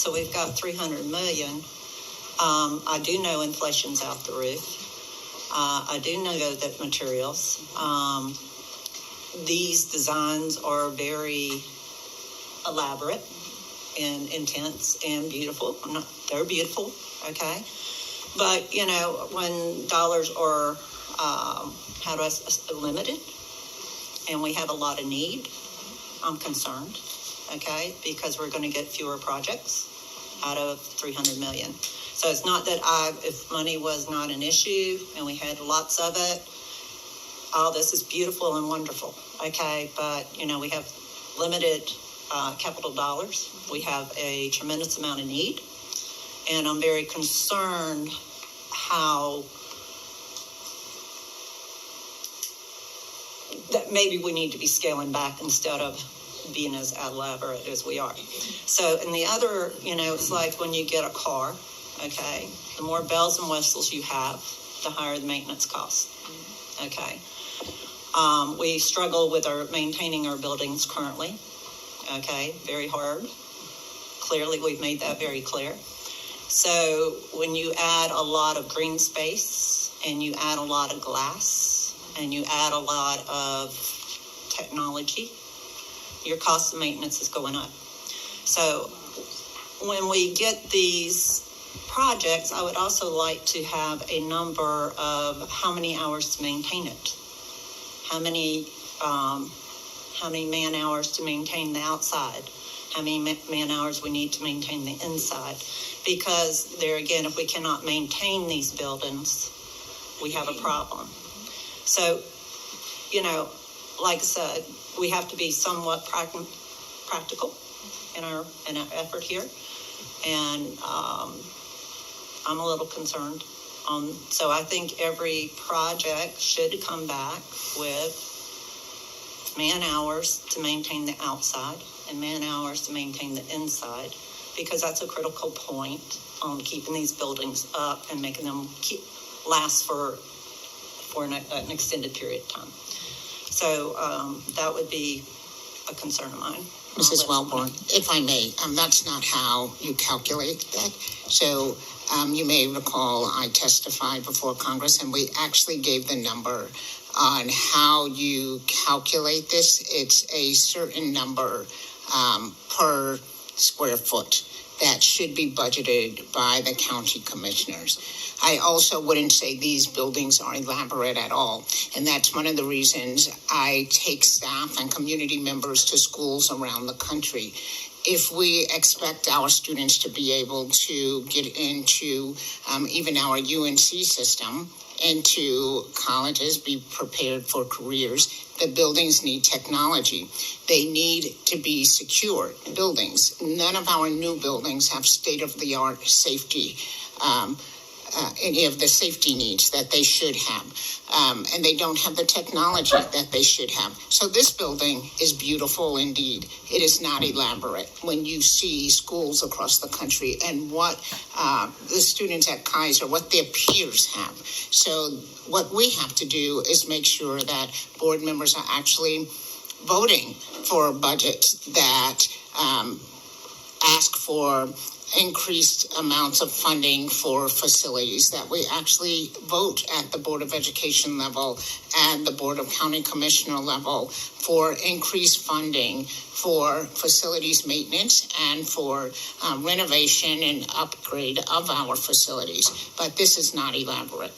So we've got 300 million. I do know inflation's out the roof. I do know that materials. These designs are very elaborate and intense and beautiful. They're beautiful, okay? But, you know, when dollars are, limited and we have a lot of need, I'm concerned, okay? Because we're going to get fewer projects out of 300 million. So it's not that if money was not an issue and we had lots of it, all this is beautiful and wonderful, okay? But, you know, we have limited capital dollars. We have a tremendous amount of need. And I'm very concerned how that maybe we need to be scaling back instead of being as elaborate as we are. So, and the other, you know, it's like when you get a car, okay, the more bells and whistles you have, the higher the maintenance cost, okay. We struggle with maintaining our buildings currently, okay, very hard. Clearly, we've made that very clear. So when you add a lot of green space and you add a lot of glass and you add a lot of technology, your cost of maintenance is going up. So when we get these projects, I would also like to have a number of how many hours to maintain it, how many man hours to maintain the outside, how many man hours we need to maintain the inside. Because there again, if we cannot maintain these buildings, we have a problem. So, you know, like I said, we have to be somewhat practical in our effort here. And I'm a little concerned. So I think every project should come back with man hours to maintain the outside and man hours to maintain the inside, because that's a critical point on keeping these buildings up and making them last for an extended period of time. So that would be a concern of mine. Mrs. Welborn, if I may, that's not how you calculate that. So you may recall I testified before Congress and we actually gave the number on how you calculate this. It's a certain number per square foot that should be budgeted by the county commissioners. I also wouldn't say these buildings are elaborate at all. And that's one of the reasons I take staff and community members to schools around the country. If we expect our students to be able to get into even our UNC system, into colleges, be prepared for careers, the buildings need technology. They need to be secure buildings. None of our new buildings have state-of-the-art safety, any of the safety needs that they should have. And they don't have the technology that they should have. So this building is beautiful indeed. It is not elaborate. When you see schools across the country and what the students at Kiser, what their peers have. So what we have to do is make sure that board members are actually voting for budgets that ask for increased amounts of funding for facilities, that we actually vote at the Board of Education level and the Board of County Commissioner level for increased funding for facilities maintenance and for renovation and upgrade of our facilities. But this is not elaborate.